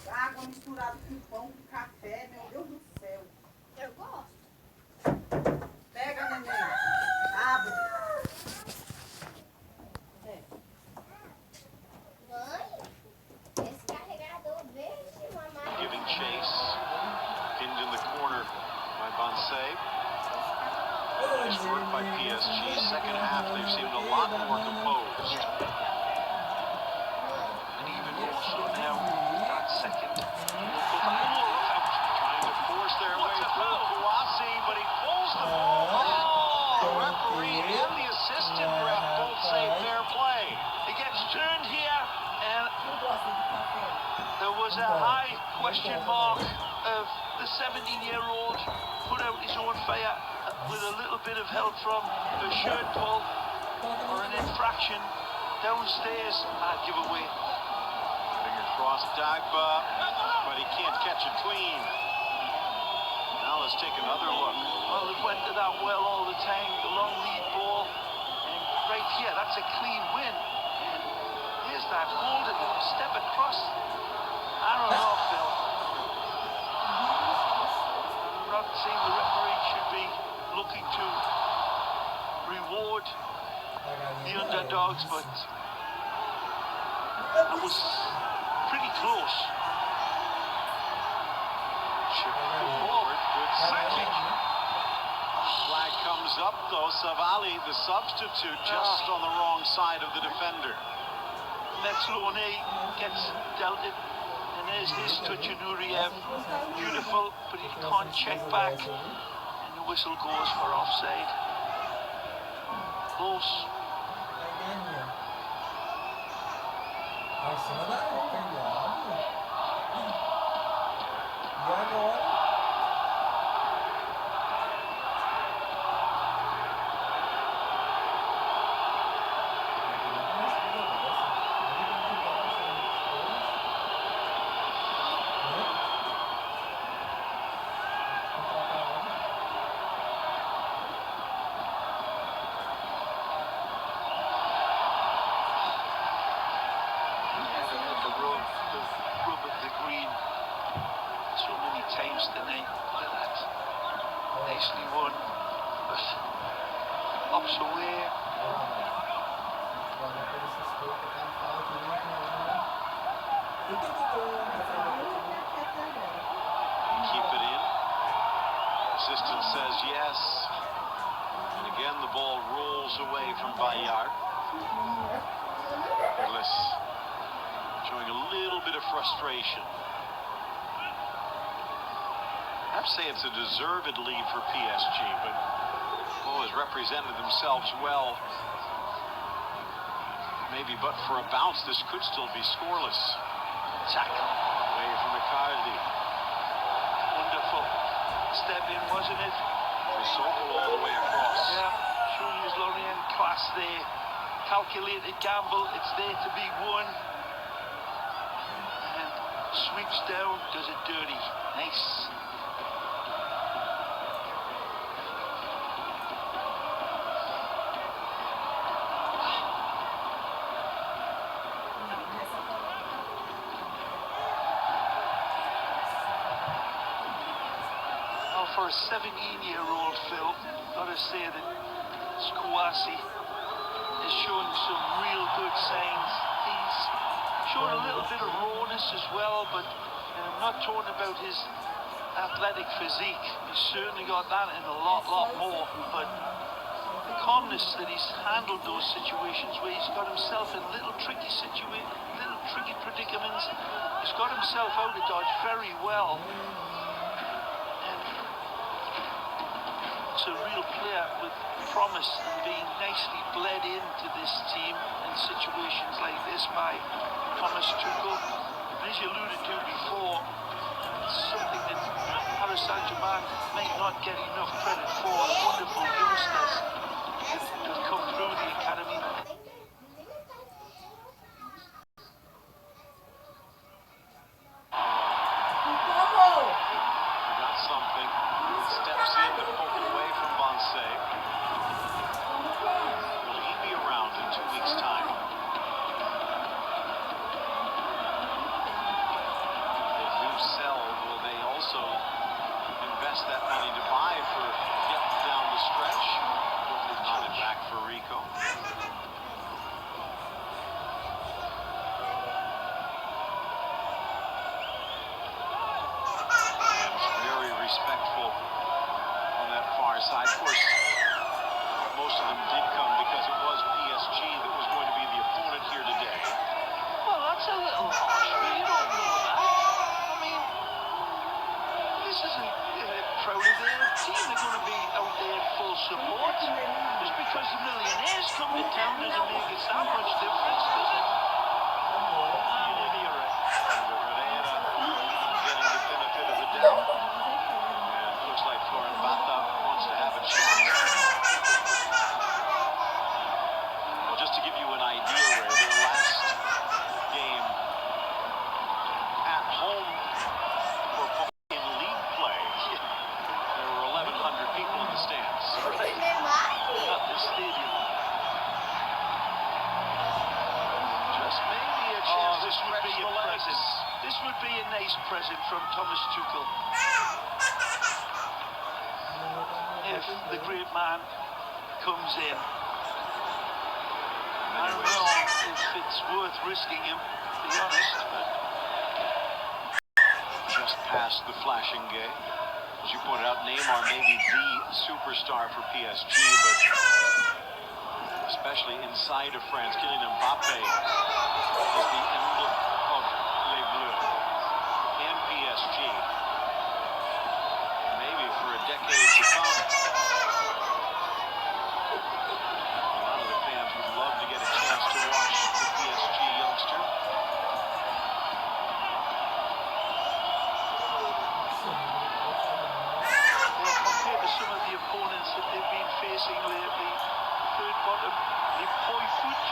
Água misturada com pão, com café, meu Deus do céu. Eu gosto. Pega, neném. Abre. Mãe, esse carregador verde, mamãe. Giving chase. Pinned in the corner by Bonse. Nice work by PSG. Second half, they've seemed a lot more composed. And even more so now, that second. Trying to force their way through Kouassi, but he pulls the ball. The referee and the assistant ref both say fair play. It gets turned here, and there was a high question mark of the 17-year-old put out his own fire with a little bit of help from a shirt pull or an infraction downstairs. I'd give away. Finger crossed Dagba, but he can't catch it clean. Now let's take another look. Well, it went to that well all the time, the long lead ball. And right here, that's a clean win. And here's that holding, step across. I don't know, Phil. I'm not saying the referee should be looking to reward the underdogs, but that was pretty close. Chip forward, good package. Flag comes up though. Savali, the substitute, just on the wrong side of the defender. Metzlone gets dealt it. And there's this touch of Nureyev. Beautiful, but he can't check back. And the whistle goes for offside. Close. Times tonight. Look at that. Nicely won. But ups away. Keep it in. Assistant says yes. And again the ball rolls away from Bayard. Willis showing a little bit of frustration. I'd say it's a deserved lead for PSG, but has represented themselves well. Maybe but for a bounce, this could still be scoreless. Tackle away from Icardi. Wonderful step in, wasn't it? Sissoko all the way across. Yeah, showing his Lorient class there. Calculated gamble, it's there to be won. And sweeps down, does it dirty. Nice. For a 17-year-old Phil, gotta say that Kouassi is showing some real good signs. He's showing a little bit of rawness as well, but I'm not talking about his athletic physique. He's certainly got that and a lot more. But the calmness that he's handled those situations where he's got himself in little tricky predicaments, he's got himself out of dodge very well. A real player with promise and being nicely bled into this team in situations like this by Thomas Tuchel. As you alluded to before, it's something that Paris Saint-Germain may not get enough credit for. Wonderful youngsters that have come through the academy. would be a nice present from Thomas Tuchel if the great man comes in. I don't know if it's worth risking him, to be honest, but just past the flashing gate. As you pointed out, Neymar may be the superstar for PSG, but especially inside of France, Kylian Mbappe is the emblem of Les Bleus and PSG. Maybe for a decade to come. A lot of the fans would love to get a chance to watch the PSG youngster. Compared to some of the opponents that they've been facing lately, third bottom, les points foot.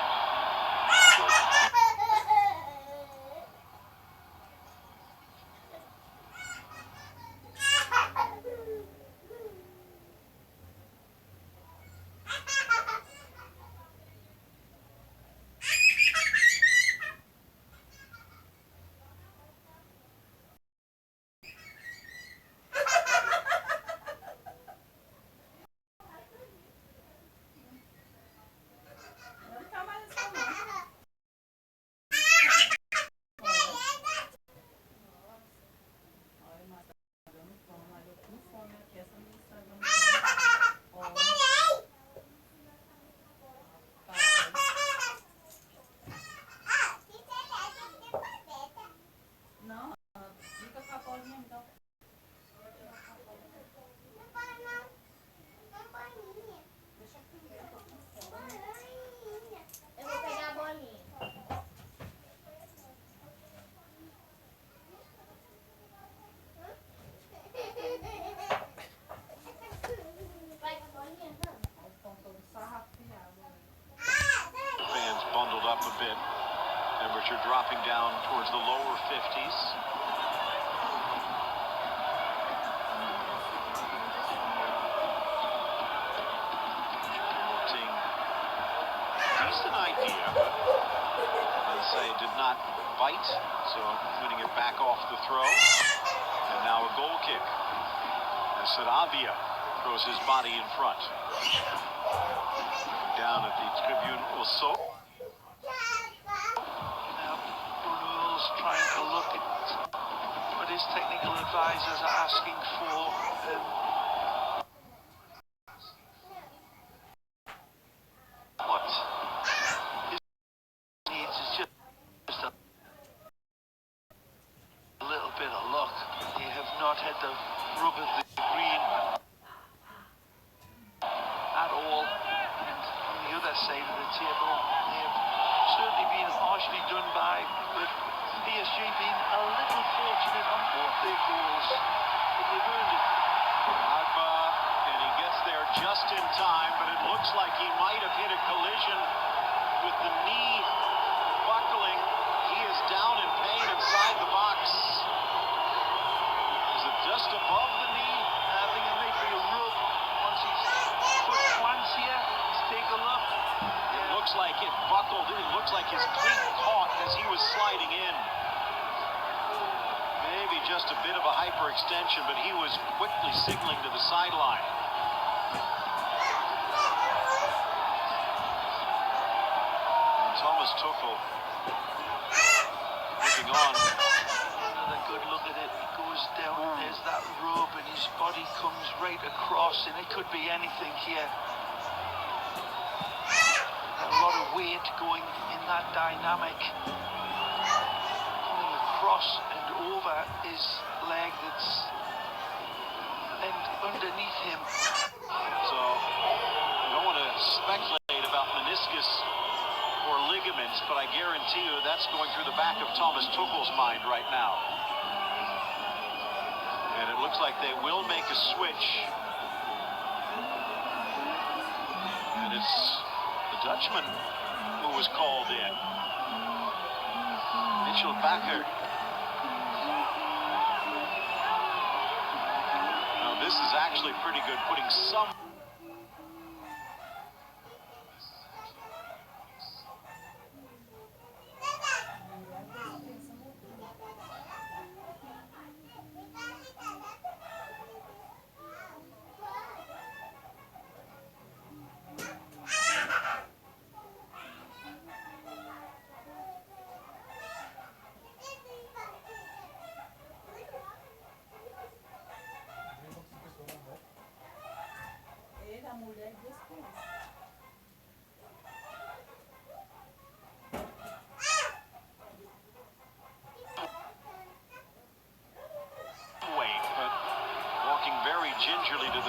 Eu vou pegar a bolinha. Vai com a bolinha, não? Fans bundled up a bit. Temperature dropping down towards the lower 50s. Looking decent idea, but I'd say it did not bite, so winning it back off the throw. And now a goal kick. And Sarabia throws his body in front. Down at the tribune also. Now Bruno's trying to look at what his technical advisors are asking for. What his needs is just a little bit of luck. They have not had the rub of the green at all. And on the other side of the table, they have certainly been harshly done by, but PSG being a little fortunate on both their goals, but they've earned it. Agba, and he gets there just in time, but it looks like he might have hit a collision with the knee buckling. He is down in pain inside the box. Is it just above the knee? I think it may be a rub once his foot plants here. Let's take a look. It looks like it buckled. It looks like his cleat caught as he was sliding in. Maybe just a bit of a hyperextension, but he was quickly signaling to the sideline. And Thomas Tuchel looking on. Another good look at it. He goes down, there's that rub, and his body comes right across, and it could be anything here. A lot of weight going in that dynamic. Coming across and over his leg that's and underneath him. So I don't want to speculate about meniscus or ligaments, but I guarantee you that's going through the back of Thomas Tuchel's mind right now. And it looks like they will make a switch. And it's the Dutchman who was called in. Mitchell Bakker. Now this is actually pretty good, putting some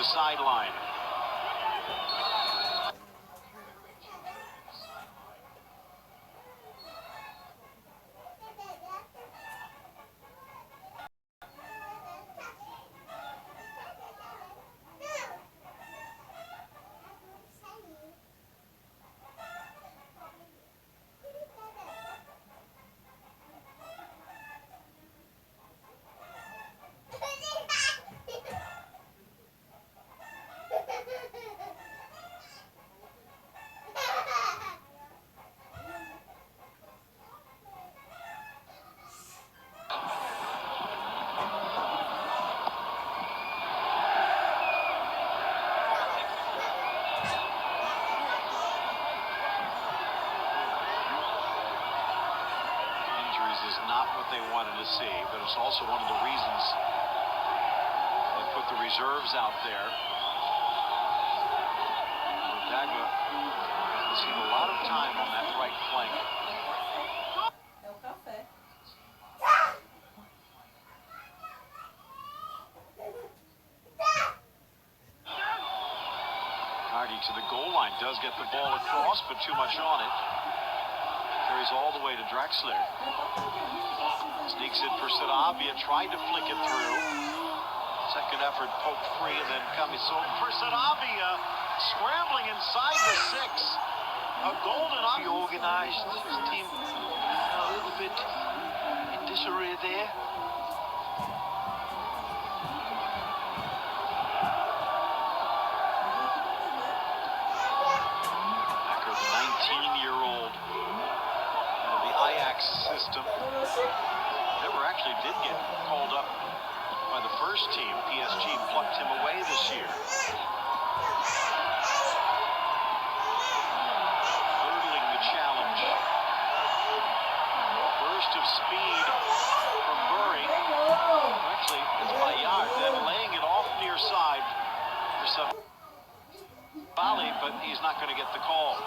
the sideline. Is not what they wanted to see, but it's also one of the reasons they put the reserves out there. Dagba has seen a lot of time on that right flank. É o café. Hardy to the goal line, does get the ball across, but too much on it. Carries all the way to Drexler. Sneaks it for Sarabia, tried to flick it through. Second effort poked free, and then Camisol for Sarabia, scrambling inside the 6. A golden organized his team a little bit in disarray there. Acker, the 19-year-old. Ajax system. Never actually did get called up by the first team. PSG plucked him away this year. Hurdling the challenge. Burst of speed from Murray. Actually, it's Bayard then laying it off near side for some volley, but he's not going to get the call.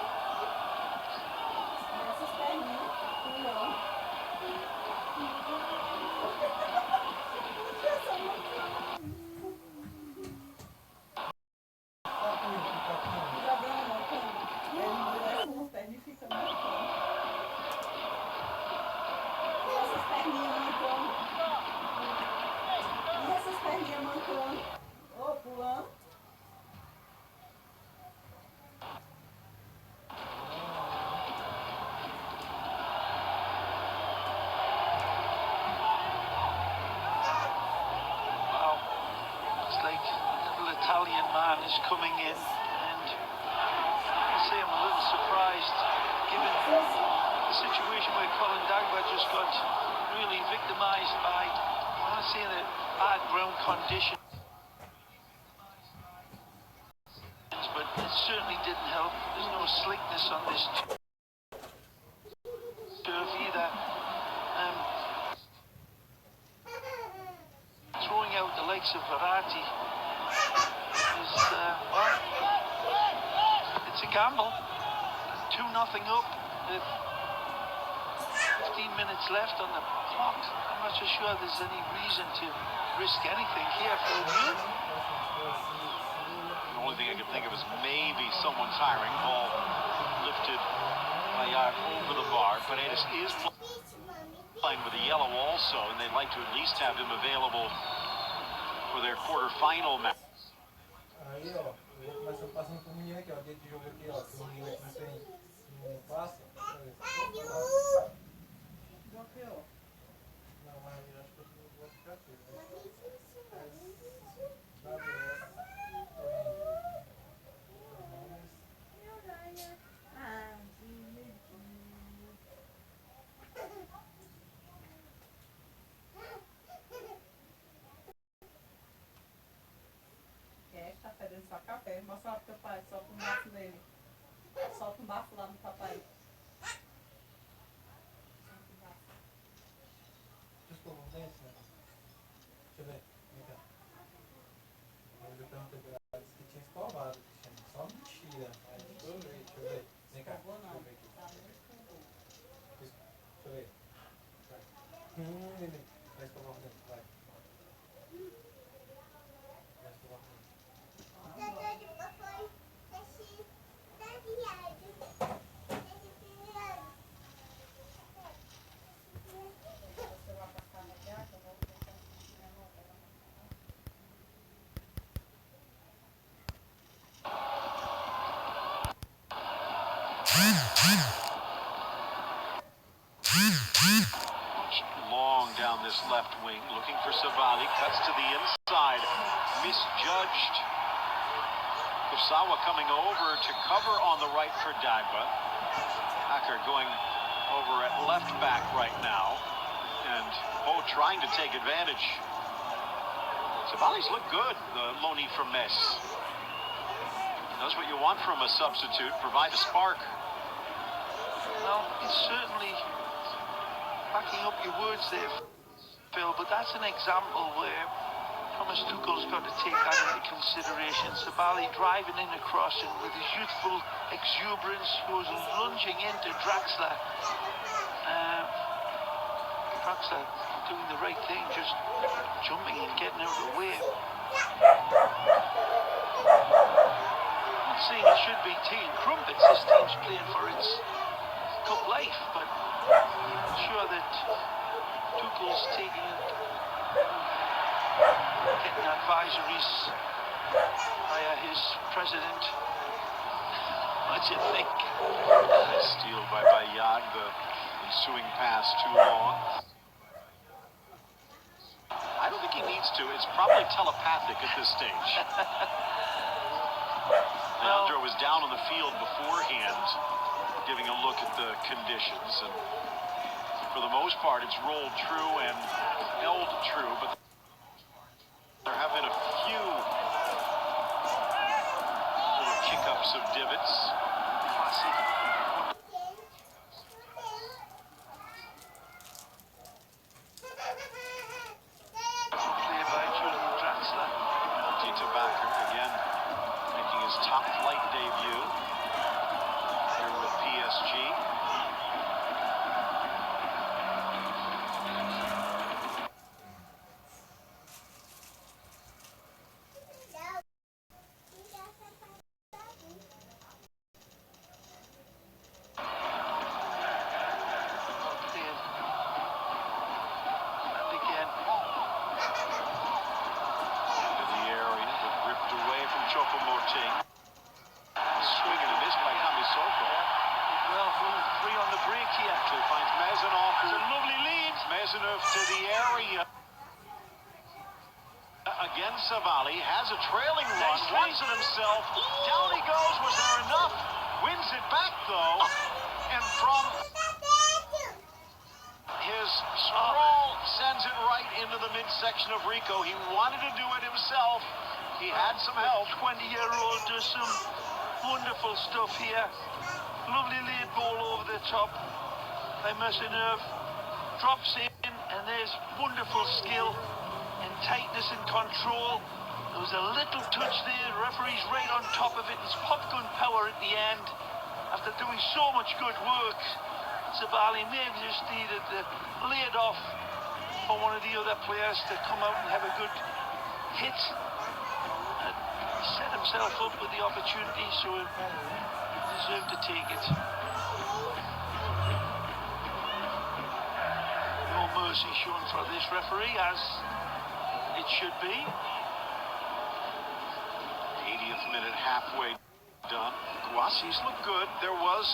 Italian man is coming in, and I say I'm a little surprised given the situation where Colin Dagba just got really victimised by, I'm not saying that bad ground conditions, but it certainly didn't help. There's no slickness on this turf either. Throwing out the likes of Verratti is, well, it's a gamble. 2-0 up with 15 minutes left on the clock. I'm not so sure there's any reason to risk anything here for you. The only thing I could think of is maybe someone tiring. Ball lifted by over the bar. Paredes is playing with a yellow also, and they'd like to at least have him available for their quarterfinal match. Aí, ó, eu vou começar passando pro menino aqui, ó, dentro de jogo aqui, ó, se o menino não passa, Bloqueou. não, mas eu acho que eu vou ficar aqui, né? Tá fedendo só café. Mostra lá pro teu pai, solta um bafo nele. Solta um bafo lá no papai. Desculpa, não tem esse negócio. Deixa eu ver, vem cá. Mas eu perguntei pra ela, disse que tinha escovado, Cristiano. Só mentira. Aí deixa eu ver. Vem cá, deixa eu ver aqui. Deixa eu ver. Vai. Neném, vai escovar o dentro, vai. Vai escovar o dentro. down this left wing, looking for Savali. Cuts to the inside. Misjudged. Kusawa coming over to cover on the right for Dagba. Hacker going over at left back right now. And trying to take advantage. Savali's looked good, the loanee from Metz. Knows what you want from a substitute, provide a spark. Well, it's certainly backing up your words there, Phil, but that's an example where Thomas Tuchel's got to take that into consideration. Sabali driving in across and with his youthful exuberance goes lunging into Draxler. Draxler doing the right thing, just jumping and getting out of the way. I'm not saying it should be tea and crumpets. This team's playing for its cup life, but I'm sure that Tuchel's taking it, getting advisories via his president. What do you think? Steal by Bayad, the ensuing pass too long. I don't think he needs to. It's probably telepathic at this stage. Leandro was down on the field beforehand, giving a look at the conditions, and for the most part it's rolled true and held true, but there have been a few little kick-ups of divots. Classic. Play by Julian Draxler. Tito Bakker again making his top flight debut here with PSG. Swinging and missed by Camisoko. Well, free on the break here. Actually finds Mazanov. It's a lovely lead. Mazanov to the area. Again, Savali has a trailing run. Wants it himself. Down he goes. Was there enough? Wins it back, though. And from his sprawl, sends it right into the midsection of Rico. He wanted to do it himself. He had some help. 20-year-old does some wonderful stuff here. Lovely lead ball over the top by Mazanov. Drops in, and there's wonderful skill and tightness and control. There was a little touch there. The referee's right on top of it. It's popgun power at the end. After doing so much good work, Sabali maybe just needed to lay it off for one of the other players to come out and have a good hit. Set himself up with the opportunity, so he deserved to take it. No mercy shown for this referee, as it should be. 80th minute, halfway done. Kouassi's looked good. There was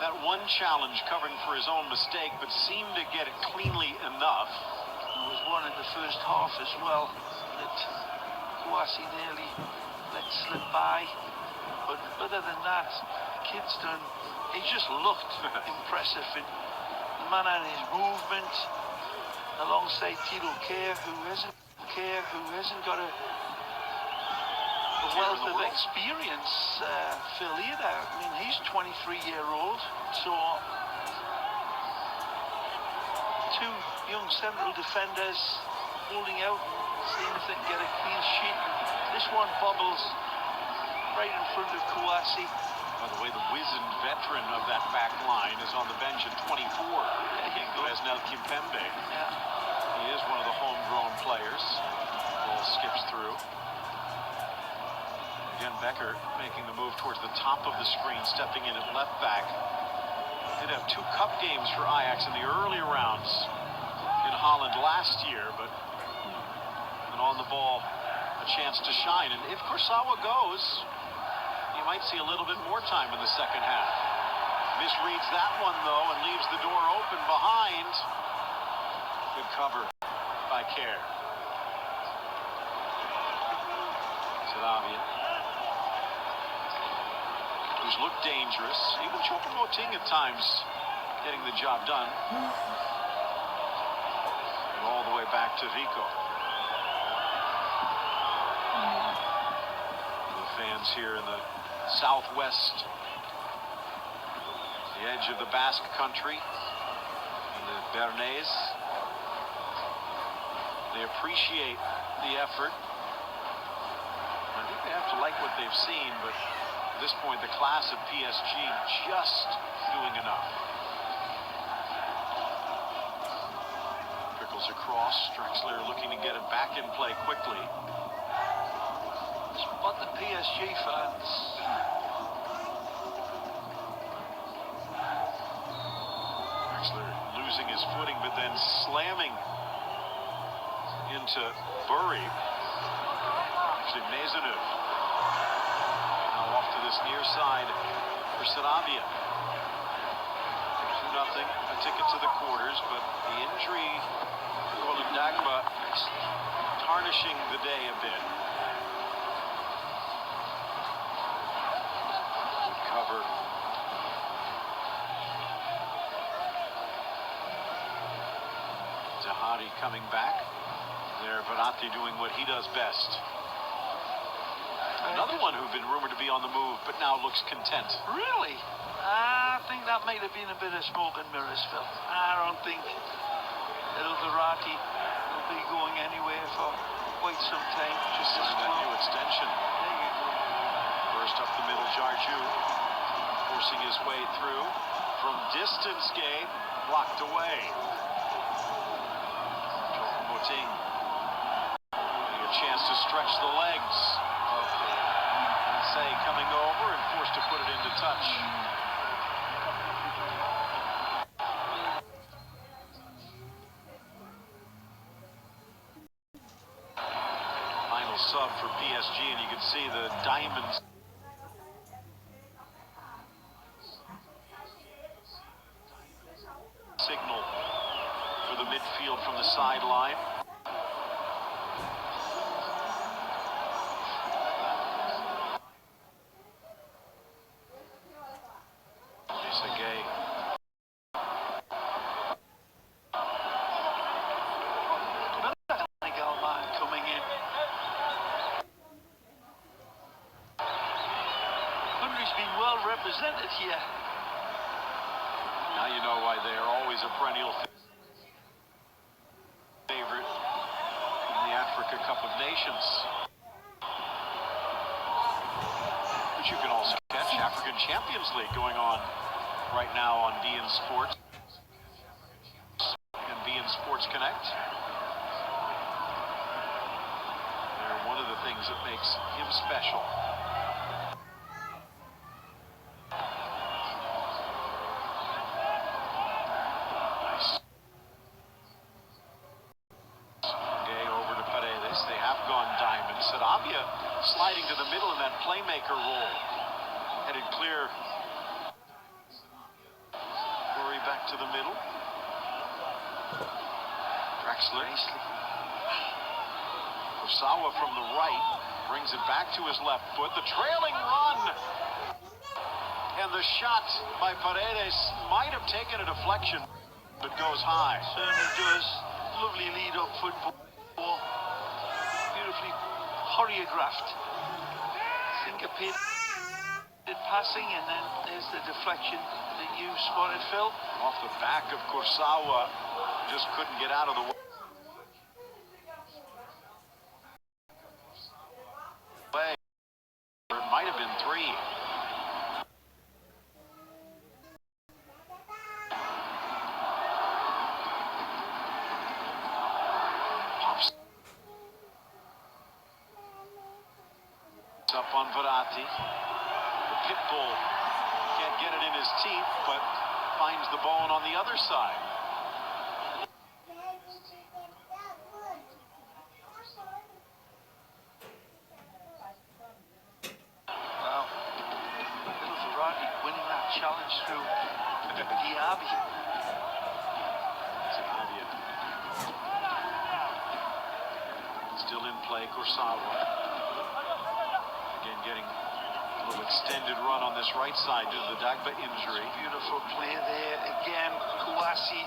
that one challenge covering for his own mistake, but seemed to get it cleanly enough. There was one in the first half as well that Kouassi nearly let slip by, but other than that, kid's done. He just looked impressive in the manner and his movement, alongside Tito Kerr, who hasn't got a wealth of experience. Phil either. I mean, he's 23-year-old, so two young central defenders holding out and seeing if they can get a clean sheet. This one bobbles right in front of Kouassi. By the way, the wizened veteran of that back line is on the bench at 24. Glasnell Kimpembe. Yeah. He is one of the homegrown players. Ball skips through. Again, Becker making the move towards the top of the screen, stepping in at left back. Did have 2 cup games for Ajax in the early rounds in Holland last year, but on the ball, a chance to shine. And if Kursawa goes, you might see a little bit more time in the second half. Misreads that one, though, and leaves the door open behind. Good cover by Care. Saravia, who's looked dangerous. Even Choupo-Moting at times getting the job done. And all the way back to Vico. The fans here in the southwest, the edge of the Basque country, and the Bernese, they appreciate the effort. I think they have to like what they've seen, but at this point, the class of PSG just doing enough. Trickles across. Drexler looking to get it back in play quickly. But the PSG fans. Drexler losing his footing, but then slamming into Burry. Actually, Maisonneuve. Now off to this near side for Saravia. 2-0, a ticket to the quarters, but the injury to Dagba tarnishing the day a bit. Good cover. Zahari coming back. There, Verratti doing what he does best. Another one who'd been rumored to be on the move, but now looks content. Really? I think that might have been a bit of smoke and mirrors, Phil. I don't think little Verratti will be going anywhere for quite some time. Just signed that new extension. There you go. First up the middle, Jarju forcing his way through. From distance, Gabe, blocked away. Choupo-Moting getting a chance to stretch the legs. Say coming over and forced to put it into touch. Final sub for PSG, and you can see the diamonds. Signal for the midfield from the sideline. Represented here. Now you know why they are always a perennial favorite in the Africa Cup of Nations. But you can also catch African Champions League going on right now on beIN Sports and beIN Sports Connect. They're one of the things that makes him special. Saravia sliding to the middle in that playmaker role. Headed clear. Curry back to the middle. Drexler. Kurzawa from the right. Brings it back to his left foot. The trailing run. And the shot by Paredes might have taken a deflection, but goes high. Certainly does. Lovely lead-up football. Beautifully choreographed, syncopated passing, and then there's the deflection that you spotted, Phil. Off the back of Kurzawa, just couldn't get out of the way. It might have been 3. Up on Verratti. The pit bull can't get it in his teeth, but finds the bone on the other side. Wow. Little Verratti winning that challenge through Diaby. Saravia Kursawa. Again, getting a little extended run on this right side due to the Dagba injury. Beautiful play there. Again, Kouassi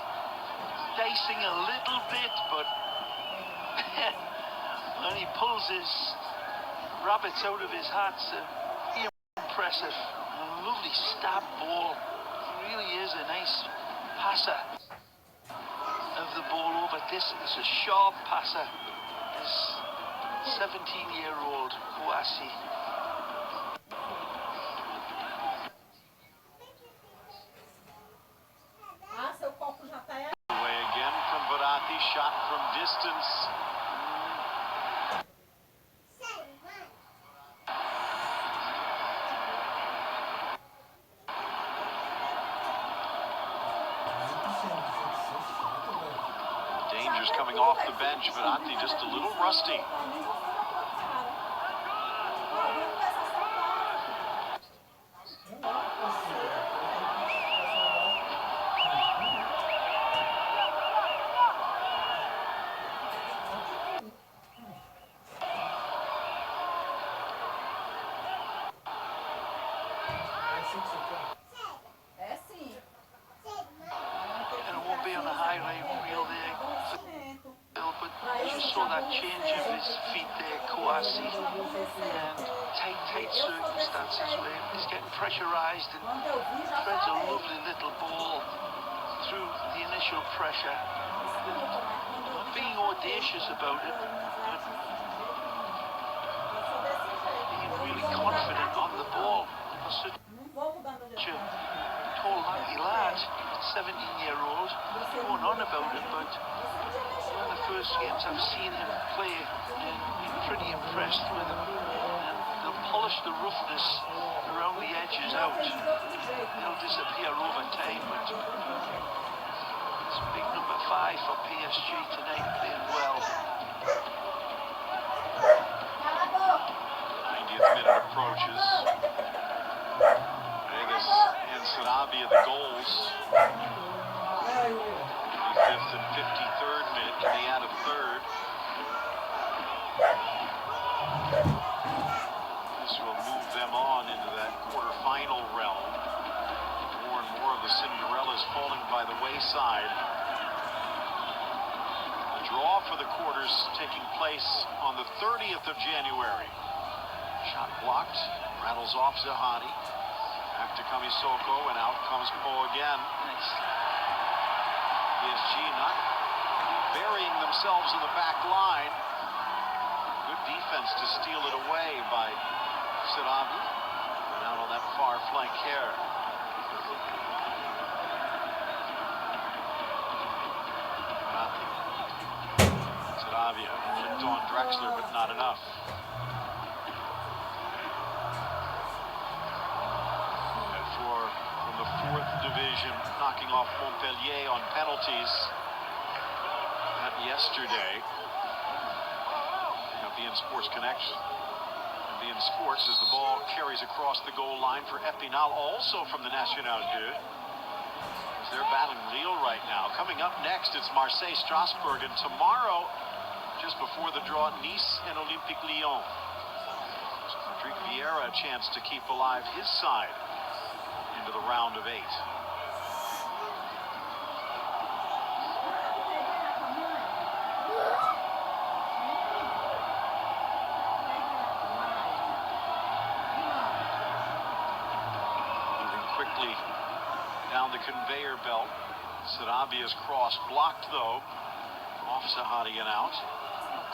dicing a little bit, but when he pulls his rabbits out of his hat, impressive. A lovely stab ball. He really is a nice passer of the ball over. This is a sharp passer. This 17-year-old Kouassi. Seu copo já tá aí. Away again from Verratti, shot from distance. Danger's coming off the bench. Verratti just a little rusty. É sim. And it won't be on a highlight reel there, but you just saw that change of his feet there, Kouassi. And tight circumstances where he's getting pressurised and threads a lovely little ball through the initial pressure. Not being audacious about it, but being really confident on the ball. Such a tall, lanky lad, 17-year-old, going on about it, but one of the first games I've seen him play, and been pretty impressed with him. And they'll polish the roughness around the edges out. They'll disappear over time, but it's big number 5 for PSG tonight, playing well. 90th minute approaches. Vegas and Sarabia the goals. 55th and 53rd minute. Can they add a third? This will move them on into that quarterfinal realm. More and more of the Cinderellas falling by the wayside. The draw for the quarters taking place on the 30th of January. Shot blocked, rattles off Zahadi. Back to Kamisoko, and out comes Po again. PSG not burying themselves in the back line. Good defense to steal it away by Sirabi. And out on that far flank here. Sarabia flicked on Drexler, but not enough. From the 4th division, knocking off Montpellier on penalties yesterday. BN Sports Connection. BN Sports as the ball carries across the goal line for Epinal, also from the National 2. As they're battling Lille right now. Coming up next, it's Marseille, Strasbourg, and tomorrow, just before the draw, Nice and Olympique Lyon. So Patrick Vieira a chance to keep alive his side into the round of 8. Moving quickly down the conveyor belt. Sarabia's cross blocked though. Off Zahadi and out.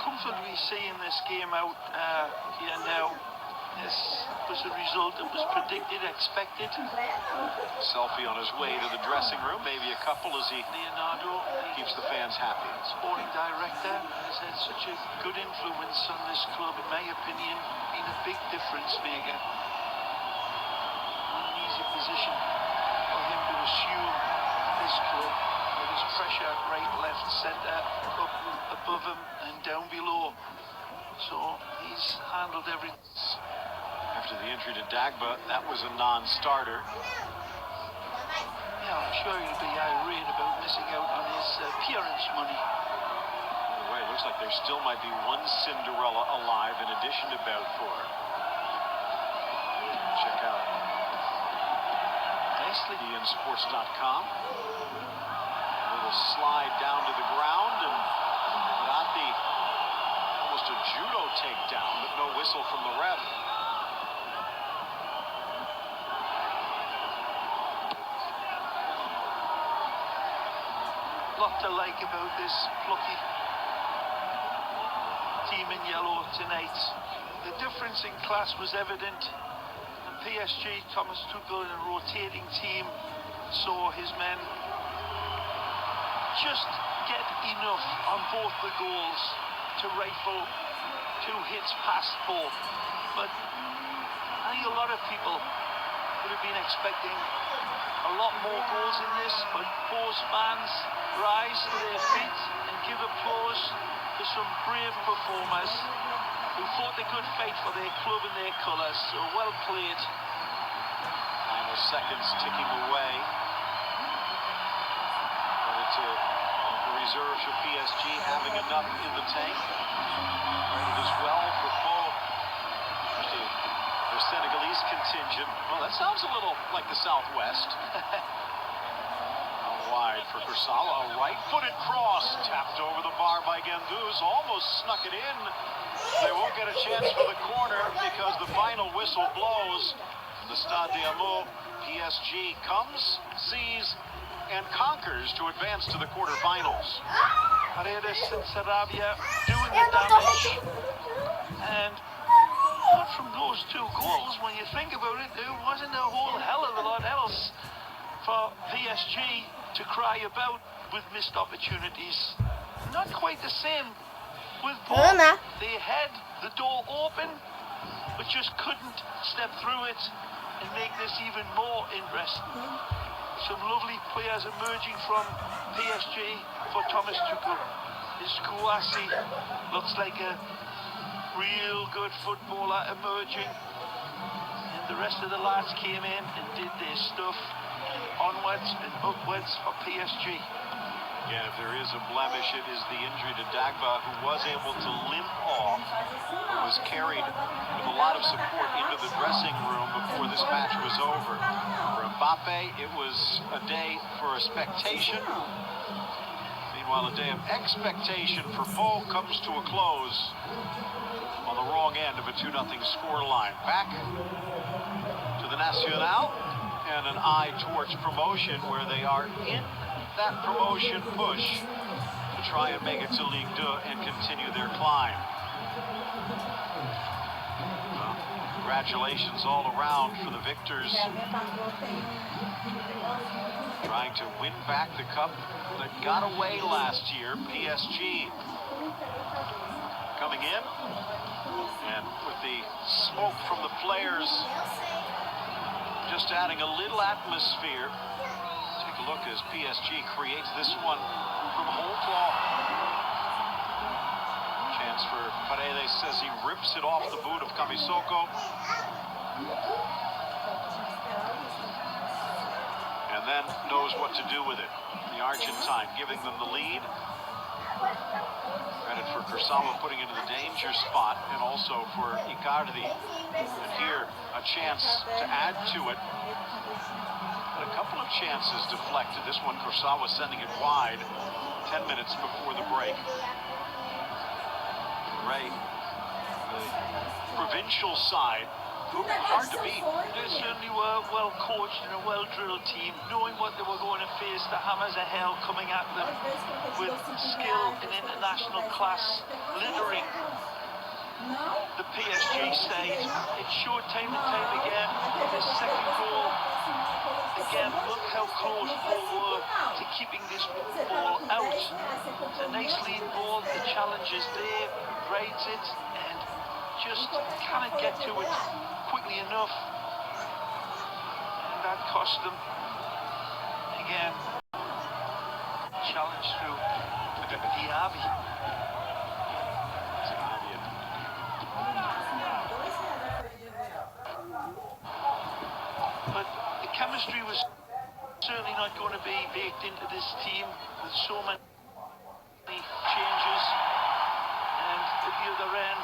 Comfortably seeing this game out here now. This was a result that was predicted, expected. Selfie on his way to the dressing room, maybe a couple as he Leonardo keeps the fans happy. Sporting director has had such a good influence on this club, in my opinion, been a big difference maker. Not an easy position for him to assume this club. There was pressure right, left, centre, up above him and down below. So he's handled everything. After the injury to Dagba, that was a non-starter. Yeah, I'm sure he'll be irate about missing out on his appearance money. By the way, it looks Looks like there still might be one Cinderella alive in addition to Belfort. Check out Sports.com. A little slide down to the ground and got the almost a judo takedown, but no whistle from the ref. Lot to like about this plucky team in yellow tonight. The difference in class was evident. And PSG, Thomas Tuchel, in a rotating team, saw his men just get enough on both the goals to rifle 2 hits past ball. But I think a lot of people would have been expecting a lot more goals in this, but both fans rise to their feet and give applause to some brave performers who fought the good fight for their club and their colours. So well played. Final seconds ticking away. Headed to the reserves for PSG, having enough in the tank. Ready as well for both. Their Senegalese contingent. Well, that sounds a little like the Southwest. Wide for Kursawa, a right-footed cross, tapped over the bar by Gendouzi, almost snuck it in. They won't get a chance for the corner because the final whistle blows. The Stade d'Amour, PSG comes, sees, and conquers to advance to the quarterfinals. Paredes and Sarabia doing the damage. And apart from those 2 goals, when you think about it, there wasn't a whole hell of a lot else for PSG to cry about with missed opportunities. Not quite the same with both. They had the door open, but just couldn't step through it and make this even more interesting. Some lovely players emerging from PSG for Thomas Tuchel. This Kouassi looks like a real good footballer emerging. And the rest of the lads came in and did their stuff. Onwards and upwards for PSG. Yeah, if there is a blemish, it is the injury to Dagba, who was able to limp off, who was carried with a lot of support into the dressing room before this match was over. For Mbappe, it was a day for expectation. Meanwhile, a day of expectation for Pau comes to a close on the wrong end of a 2-0 scoreline. Back to the Nacional. And an eye towards promotion, where they are in that promotion push to try and make it to Ligue 2 and continue their climb. Well, congratulations all around for the victors, trying to win back the cup that got away last year. PSG coming in, and with the smoke from the players just adding a little atmosphere. Take a look as PSG creates this one from whole cloth. Chance for Paredes, says he rips it off the boot of Camisoko. And then knows what to do with it. The Argentine giving them the lead. Credit for Kursawa putting into the danger spot, and also for Icardi. And here, a chance to add to it. But a couple of chances deflected. This one, Kursawa sending it wide 10 minutes before the break. Ray, the provincial side, hard to beat. They certainly were well coached and a well drilled team, knowing what they were going to face. The hammers of hell coming at them with skill and international class, littering the PSG side. It showed time and time again. The second goal, again, look how close they were to keeping this ball out. It's a nice lead ball. The challenge is there, rides it, and just cannot get to it quickly enough. And that cost them, again, challenge through Diaby. But the chemistry was certainly not going to be baked into this team with so many changes. other end.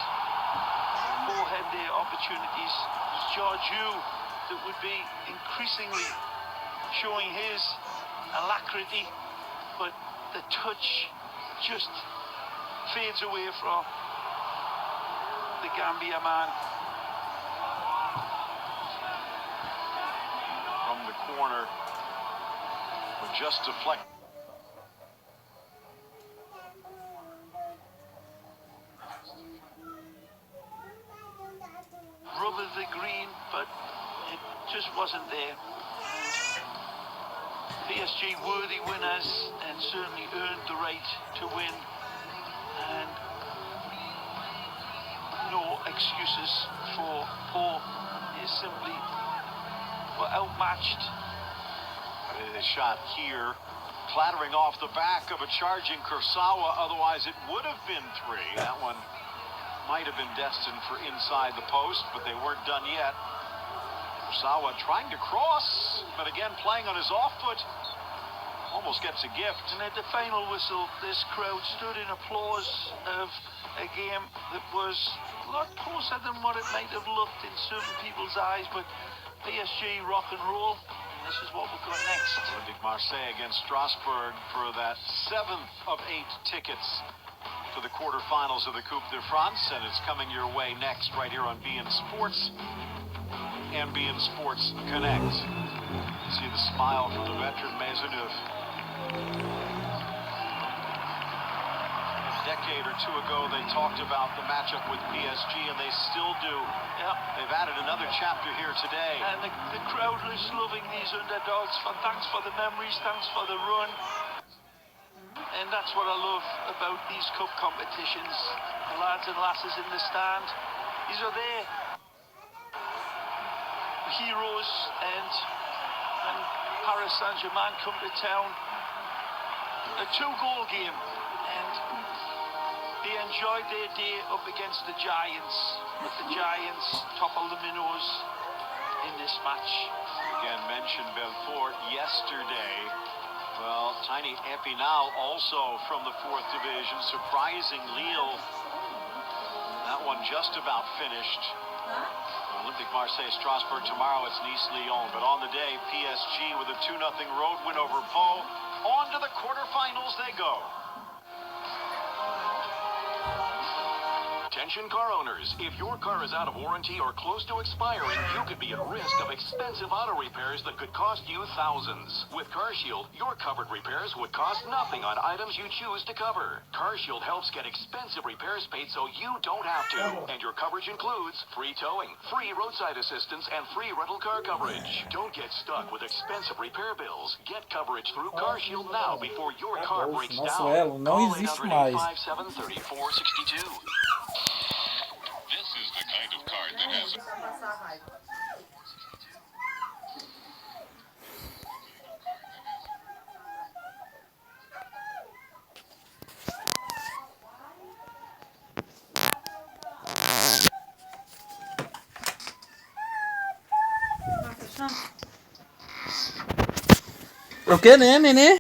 Forehead there, opportunities. Georgiou that would be increasingly showing his alacrity, but the touch just fades away from the Gambia man. From the corner, with just deflect. Rubber the green, but it just wasn't there. PSG worthy winners and certainly earned the right to win, and no excuses for Paul. He simply were outmatched. A shot here, clattering off the back of a charging Kursawa, otherwise it would have been 3. That one might have been destined for inside the post, but they weren't done yet. Kursawa trying to cross, but again playing on his off foot. Almost gets a gift. And at the final whistle, this crowd stood in applause of a game that was a lot closer than what it might have looked in certain people's eyes, but PSG rock and roll. And this is what we've got next. Olympique Marseille against Strasbourg for that 7th of 8 tickets to the quarterfinals of the Coupe de France, and it's coming your way next right here on beIN Sports and beIN Sports Connect. See the smile from the veteran Maisonneuve. A decade or two ago, they talked about the matchup with PSG, and they still do. Yeah. They've added another chapter here today. And the crowd is loving these underdogs. Thanks for the memories, thanks for the run. And that's what I love about these cup competitions. The lads and lasses in the stand, these are there. Heroes, and Paris Saint-Germain come to town. A 2-goal game, and they enjoyed their day up against the Giants, with the Giants topple the minnows in this match. Again, mentioned Belfort yesterday. Well, Tiny Epinal also from the 4th division, surprising Lille. That one just about finished. Olympique Marseille, Strasbourg tomorrow. It's Nice-Lyon. But on the day, PSG with a 2-0 road win over Pau. On to the quarterfinals they go. Attention car owners, if your car is out of warranty or close to expiring, you could be at risk of expensive auto repairs that could cost you thousands. With CarShield, your covered repairs would cost nothing on items you choose to cover. CarShield helps get expensive repairs paid so you don't have to. And your coverage includes free towing, free roadside assistance, and free rental car coverage. Don't get stuck with expensive repair bills. Get coverage through CarShield now before your car breaks Nosso down. elo não Call existe mais. 800-857-3462. This is the kind of card that has Pra passar raiva. O que, né, nenê?